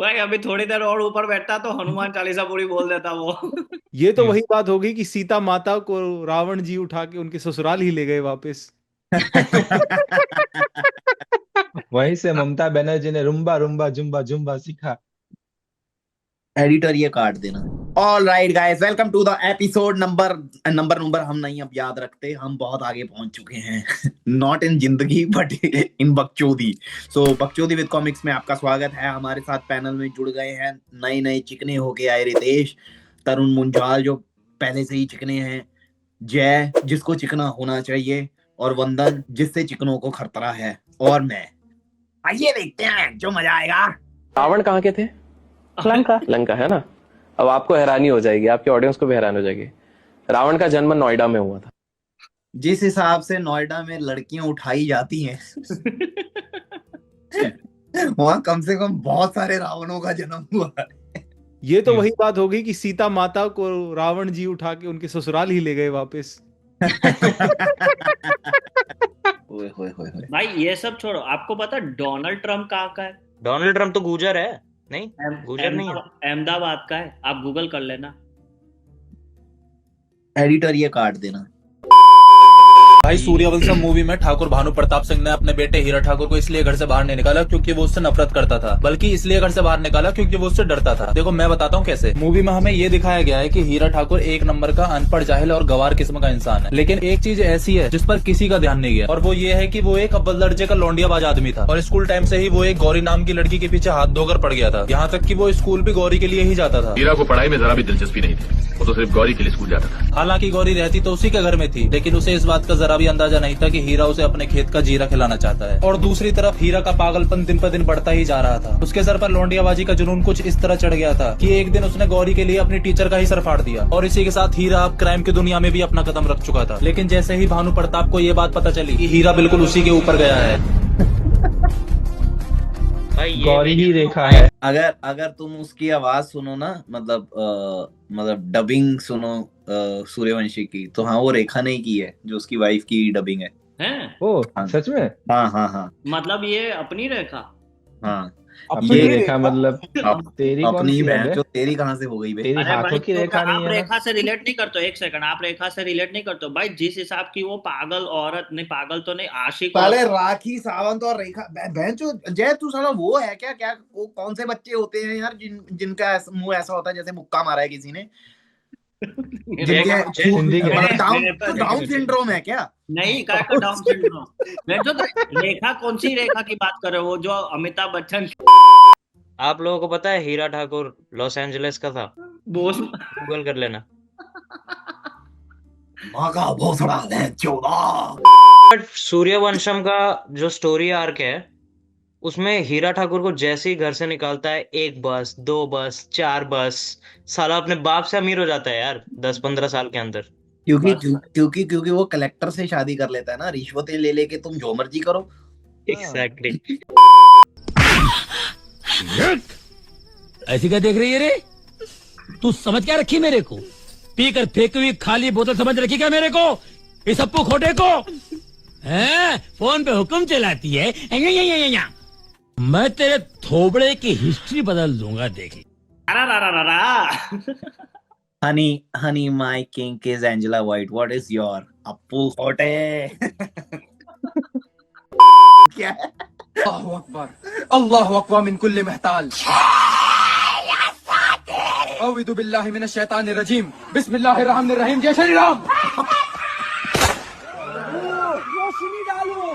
भाई अभी थोड़ी देर और ऊपर बैठता तो हनुमान चालीसा पूरी बोल देता वो। ये तो वही बात होगी कि सीता माता को रावण जी उठा के उनके ससुराल ही ले गए वापस। वहीं से ममता बनर्जी ने रुम्बा रुम्बा जुम्बा जुम्बा सीखा। एडिटर ये काट देना। All right guys, welcome to the episode number number number हम नहीं अब याद रखते, हम बहुत आगे पहुंच चुके हैं। नॉट इन जिंदगी बट इन बकचोदी। सो बकचोदी विद कॉमिक्स में आपका स्वागत है। हमारे साथ पैनल में जुड़ गए हैं नए नए चिकने होके आए रितेश, तरुण मुंजाल जो पहले से ही चिकने हैं, जय जिसको चिकना होना चाहिए, और वंदन जिससे चिकनों को खतरा है, और मैं। आइए देखते हैं जो मजा आएगा। रावण कहाँ के थे? लंका। लंका है ना। अब आपको हैरानी हो जाएगी, आपके ऑडियंस को भी हैरान हो जाएगी। रावण का जन्म नोएडा में हुआ था। जिस हिसाब से नोएडा में लड़कियां उठाई जाती हैं वहां कम से कम बहुत सारे रावणों का जन्म हुआ है। ये तो वही बात होगी कि सीता माता को रावण जी उठा के उनके ससुराल ही ले गए वापस। ओए होए होए होए। भाई ये सब छोड़ो, आपको पता डोनाल्ड ट्रम्प कहाँ का है? डोनाल्ड ट्रम्प तो गुजर है। नहीं, गुजर नहीं है। अहमदाबाद का है, आप गूगल कर लेना। एडिटर ये काट देना। भाई सूर्यवंशम मूवी में ठाकुर भानु प्रताप सिंह ने अपने बेटे हीरा ठाकुर को इसलिए घर से बाहर नहीं निकाला क्योंकि वो उससे नफरत करता था, बल्कि इसलिए घर से बाहर निकाला क्योंकि वो उससे डरता था। देखो मैं बताता हूँ कैसे। मूवी में हमें ये दिखाया गया है कि हीरा ठाकुर एक नंबर का अनपढ़, जाहिल और गवार किस्म का इंसान है, लेकिन एक चीज ऐसी है जिस पर किसी का ध्यान नहीं गया, और वो ये है कि वो एक अव्वल दर्जे का लौंडियाबाज आदमी था, और स्कूल टाइम से ही वो एक गौरी नाम की लड़की के पीछे हाथ धोकर पड़ गया था। यहाँ तक कि वो स्कूल भी गौरी के लिए ही जाता था। हीरा को पढ़ाई में जरा भी दिलचस्पी नहीं थी, वो तो सिर्फ गौरी के लिए स्कूल जाता था। हालांकि गौरी रहती तो उसी के घर में थी, लेकिन उसे इस बात का जरा भी अंदाजा नहीं था कि हीरा उसे अपने खेत का जीरा खिलाना चाहता है। और दूसरी तरफ हीरा का पागलपन दिन पर दिन बढ़ता ही जा रहा था। उसके सर पर लौंडियाबाजी का जुनून कुछ इस तरह चढ़ गया था कि एक दिन उसने गौरी के लिए अपनी टीचर का ही सर फाड़ दिया, और इसी के साथ हीरा अब क्राइम की दुनिया में भी अपना कदम रख चुका था। लेकिन जैसे ही भानु प्रताप को ये बात पता चली कि हीरा बिल्कुल उसी के ऊपर गया है। भाई ये गौरी ही रेखा है। अगर अगर तुम उसकी आवाज सुनो ना, मतलब डबिंग सुनो सूर्यवंशी की, तो हाँ वो रेखा ने की है, जो उसकी वाइफ की डबिंग है। हैं? ओ सच में? हाँ हाँ हाँ मतलब ये अपनी रेखा? हाँ। अपनी ये रेखा मतलब तेरी कौन अपनी सी है बहन बे? जो तेरी कहाँ से हो गई बे? तेरी अरे हाथों भाई की तो रेखा नहीं आप है ना? रेखा से रिलेट नहीं करते हो? एक सेकंड, आप रेखा से रिलेट नहीं करते हो भाई? जिस हिसाब की वो पागल औरत, नहीं पागल तो नहीं, आशिक पहले औरत। राखी सावंत और रेखा, बहन जो जय तू साला वो है क्या? क्या वो कौन से बच्चे होते हैं यार जिनका मुंह ऐसा होता है जैसे मुक्का मारा है किसी ने? जिनके हिंदी के मतलब डाउन मेरे- डाउन सिंड्रोम है क्या? नहीं, काय का डाउन सिंड्रोम? मैं तो रेखा, कौन सी रेखा की बात कर रहे हो? वो जो अमिताभ बच्चन आप लोगों को पता है हीरा ठाकुर लॉस एंजलिस का था? बोस। गूगल कर लेना। माँ का भोसड़ा है 14। बट सूर्यवंशम का जो स्टोरी आर्क है, उसमें हीरा ठाकुर को जैसे ही घर से निकालता है, एक बस, दो बस, चार बस, साला अपने बाप से अमीर हो जाता है यार 10-15 साल के अंदर। क्योंकि वो कलेक्टर से शादी कर लेता है ना, रिश्वतें ले लेके तुम जो मर्जी करो। एग्जैक्टली। ऐसी क्या देख रही है रे? तू समझ क्या रखी मेरे को? पी कर फेंकी हुई खाली बोतल समझ रखी क्या मेरे को? इस अप्पू खोटे को हैं? फोन पे हुक्म चलाती है। या। मैं तेरे थोबड़े की हिस्ट्री बदल दूंगा, देख। Honey my king is Angela white, what is your Appu खोटे? क्या है? अल्लाहु अकबर, अल्लाहु अकबर मिन कुल्ली महताल। औज़ु बिल्लाहि मिनश शैतानिर रजीम, बिस्मिल्लाहिर रहमानिर रहीम। जय श्री राम। रोशनी डालो।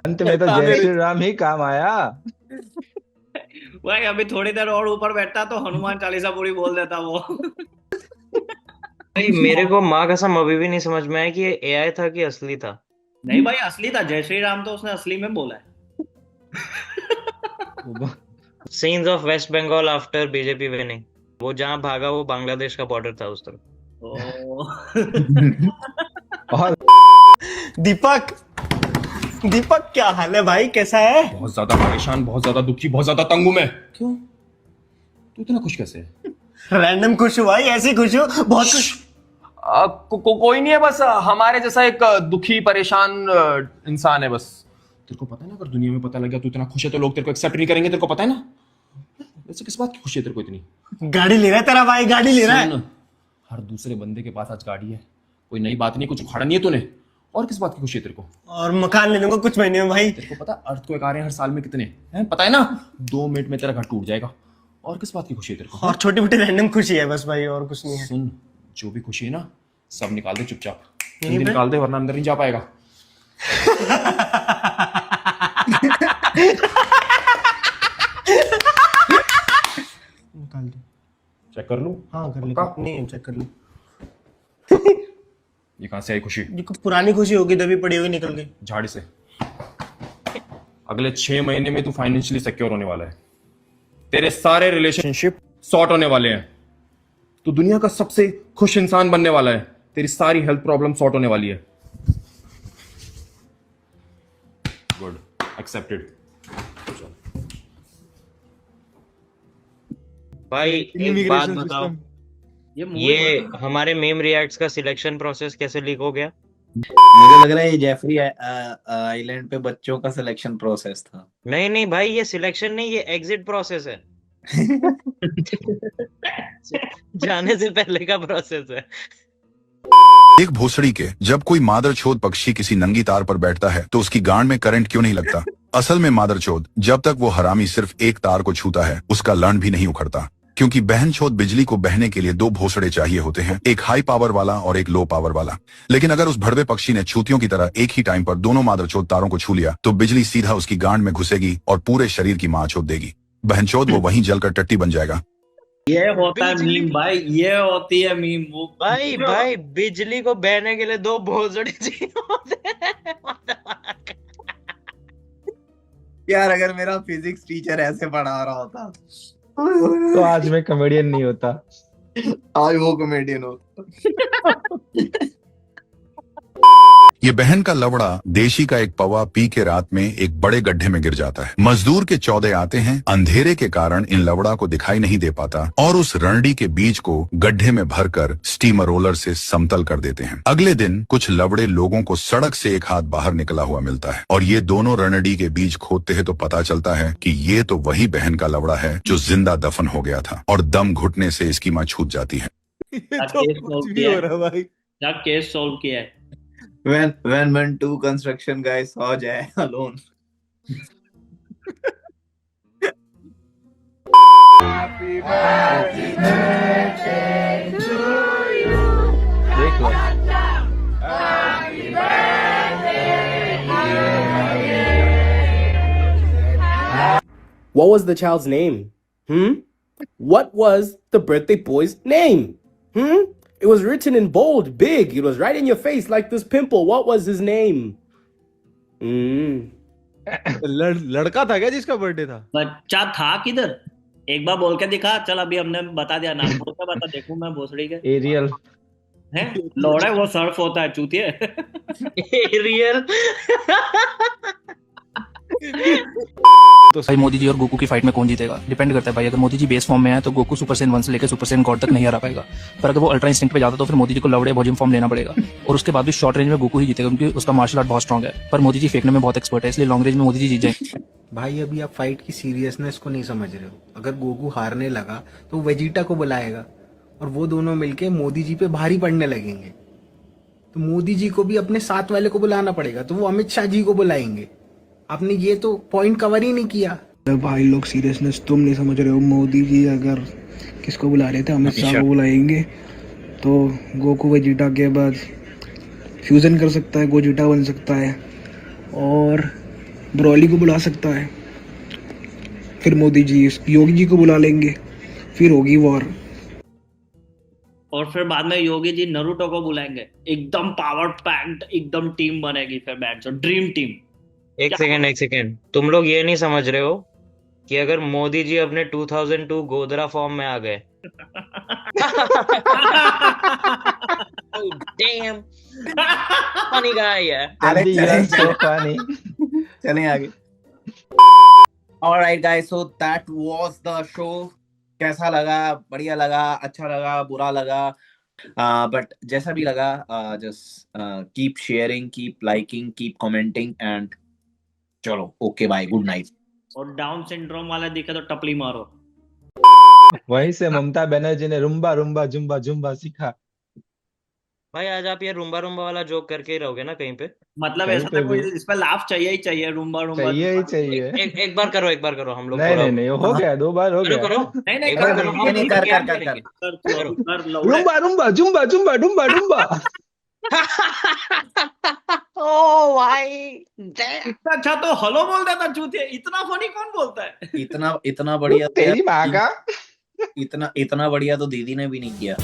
अंत में तो जय श्री राम ही काम आया। भाई अभी थोड़ी देर और ऊपर बैठता तो हनुमान चालीसा पूरी बोल देता वो। भाई मेरे को माँ कसम अभी भी नहीं समझ में आया कि ये एआई था कि असली था। नहीं भाई असली था, जय श्री राम तो उसने असली में बोला है। Scenes of West Bengal after BJP winning, वो जहाँ भागा वो बांग्लादेश का बॉर्डर था उस तरफ। और दीपक, दीपक क्या हाल है भाई, कैसा है? बहुत ज्यादा परेशान, बहुत ज्यादा दुखी, बहुत ज्यादा तंग हूं मैं। क्यों? तू इतना खुश कैसे है? रैंडम खुश हुआ ही, ऐसे खुश हो? बहुत खुश। कोई नहीं है, बस हमारे जैसा एक दुखी परेशान इंसान है बस। तेरे को पता है ना, अगर दुनिया में पता लग गया तू इतना खुश है तो लोग तेरे को एक्सेप्ट नहीं करेंगे, तेरे को पता है ना। वैसे किस बात की खुशी है तेरे को इतनी? गाड़ी ले रहा है तेरा भाई, गाड़ी ले रहा है। सुन, हर दूसरे बंदे के पास आज गाड़ी है, कोई नई बात नहीं, कुछ उखाड़ा नहीं है तूने। और किस बात की खुशी है तेरे को? और मकान ले लूंगा कुछ महीने में भाई। तेरे को पता अर्थक्वेक आ रहे हैं हर साल में कितने हैं, पता है ना? 2 मिनट में तेरा घर टूट जाएगा। और किस बात की खुशी है तेरे को? और छोटी मोटी रैंडम खुशी है बस भाई, और कुछ नहीं है। सुन, जो भी खुशी है ना सब निकाल दे चुपचाप, यहीं पे? निकाल दे वरना अंदर नहीं जा पाएगा। निकाल दे। चेक कर लूं? हाँ कर ले, पक्का? नहीं चेक कर ले। ये कहां से आई खुशी? ये कुछ पुरानी खुशी होगी तभी पड़ी होगी निकल के। झाड़ी से। अगले 6 महीने में तू फाइनेंशियली सिक्योर होने वाला है, तेरे सारे रिलेशनशिप सॉर्ट होने वाले हैं, तू दुनिया का सबसे खुश इंसान बनने वाला है, तेरी सारी हेल्थ प्रॉब्लम सॉर्ट होने वाली है। Good, accepted. भाई एक बात इमिग्रेशन बताओ, सिस्टम। ये हमारे मेम रिएक्ट्स का सिलेक्शन प्रोसेस कैसे लीक हो गया? मुझे लग रहा है ये जेफरी आइलैंड पे बच्चों का सिलेक्शन प्रोसेस था। नहीं नहीं भाई, ये सिलेक्शन नहीं, ये एग्जिट प्रोसेस है। जाने से पहले का प्रोसेस है। एक भोसड़ी के जब कोई मादरचोद पक्षी किसी नंगी तार पर बैठता है तो उसकी गांड में करंट क्यों नहीं लगता? असल में मादरचोद जब तक वो हरामी सिर्फ एक तार को छूता है उसका लर्न भी नहीं उखड़ता, क्योंकि बहनचोद बिजली को बहने के लिए 2 भोसड़े चाहिए होते हैं, एक हाई पावर वाला और एक लो पावर वाला। लेकिन अगर उस भड़वे पक्षी ने चूतियों की तरह एक ही टाइम पर दोनों मादरचोद तारों को छू लिया तो बिजली सीधा उसकी गांड में घुसेगी और पूरे शरीर की मां चोद देगी। बहनचोद वो वहीं जलकर टट्टी बन जाएगा। ये होता है मीम भाई, ये होती है मीम। वो भाई भाई बिजली को बहने के लिए 2 भोसड़े चाहिए होते हैं। यार अगर मेरा फिजिक्स टीचर ऐसे पढ़ा रहा होता तो आज मैं कॉमेडियन नहीं होता, आज वो कॉमेडियन होता। ये बहन का लवड़ा देशी का एक पवा पी के रात में एक बड़े गड्ढे में गिर जाता है। मजदूर के 14 आते हैं, अंधेरे के कारण इन लवड़ा को दिखाई नहीं दे पाता और उस रणडी के बीज को गड्ढे में भरकर स्टीमर रोलर से समतल कर देते हैं। अगले दिन कुछ लवड़े लोगों को सड़क से एक हाथ बाहर निकला हुआ मिलता है और ये दोनों रणडी के बीज खोदते हैं तो पता चलता है कि ये तो वही बहन का लवड़ा है जो जिंदा दफन हो गया था और दम घुटने से इसकी मां छूट जाती है। ये तो कुछ भी हो रहा है भाई। क्या केस सॉल्व किया है? When 2 construction guys saw Jay alone. देख लो। What was the child's name? What was the birthday boy's name? It was written in bold, big. It was right in your face like this pimple. What was his name? लड़का था क्या जिसका birthday था? बच्चा था किधर? एक बार बोल के दिखा। चल अभी हमने बता दिया नाम, बता देखूं मैं भोसड़ी के। एरियल है लोड़ा, वो सर्फ होता है चूतिए। एरियल। तो भाई मोदी जी और गोकू की फाइट में कौन जीतेगा डिपेंड करता है भाई। अगर मोदी जी बेस फॉर्म में है तो गोकू सुपर सैयन 1 से लेकर सुपर सैयन गॉड तक नहीं हरा पाएगा, पर अगर वो अल्ट्रा इंस्टिंक्ट पे जाता तो फिर मोदी जी को लवड़े भोजिम फॉर्म लेना पड़ेगा और उसके बाद भी शॉर्ट रेंज में गोकू ही जीतेगा क्योंकि उसका मार्शल आर्ट बहुत स्ट्रॉन्ग है। पर मोदी जी फेंकने में बहुत एक्सपर्ट है, इसलिए लॉन्ग रेंज में मोदी जी जीत जाएंगे। भाई अभी आप फाइट की सीरियसनेस को नहीं समझ रहे हो। अगर गोकू हारने लगा तो वेजिटा को बुलाएगा और वो दोनों मिलके मोदी जी पे भारी पड़ने लगेंगे, तो मोदी जी को भी अपने साथ वाले को बुलाना पड़ेगा, तो वो अमित शाह जी को बुलाएंगे। आपने ये तो पॉइंट कवर ही नहीं किया। भाई लोग सीरियसनेस तुम नहीं समझ रहे हो। मोदी जी अगर किसको बुला रहे थे, अमित शाह को बुलाएंगे तो गोकू वेजिटा के बाद फ्यूजन कर सकता है, गोजिटा बन सकता है और ब्रॉली को बुला सकता है। फिर मोदी जी योगी जी को बुला लेंगे, फिर होगी वॉर। और फिर बाद में योगी जी नरूटो को बुलाएंगे, एकदम पावर पैक्ड एकदम टीम बनेगी फिर बैठ ड्रीम टीम। एक सेकेंड, तुम लोग ये नहीं समझ रहे हो कि अगर मोदी जी अपने 2002 गोदरा फॉर्म में आ गए। Oh, damn. Funny guy, yeah. चलें आगे। Alright guys, so that was the show. कैसा लगा? बढ़िया लगा, अच्छा लगा, बुरा लगा, but जैसा भी लगा, just keep sharing, keep liking, keep commenting and चलो ओके बाय, गुड नाइट। और डाउन सिंड्रोम वाला दिखे तो टपली मारो। वहीं से ममता बनर्जी ने रुम्बा रुम्बा जुम्बा जुम्बा सीखा। भाई आज आप ये रुम्बा रुम्बा वाला जोक करके ही रहोगे ना कहीं पे? मतलब कहीं ऐसा पे था कोई भी इस पे लाफ चाहिए ही चाहिए, रूम्बा रूम्बा चाहिए ही चाहिए। एक बार करो, एक बार करो, हम लोग नहीं थोड़ा नहीं नहीं, हो गया, 2 बार हो करो गया। करो, नहीं नहीं एक कर बार करो, हम नहीं, लोग कर, क्या कर, कर, करेंगे? कर लौड़े। Rumba rumba zumba Zumba डुम्बा डुम्बा। ओ भाई इतना अच्छा तो हेलो बोल देता चूतिया, इतना फनी कौन बोलता है? इतना बढ़िया तो तेरी माँ का। इतना बढ़िया तो दीदी ने भी नहीं किया।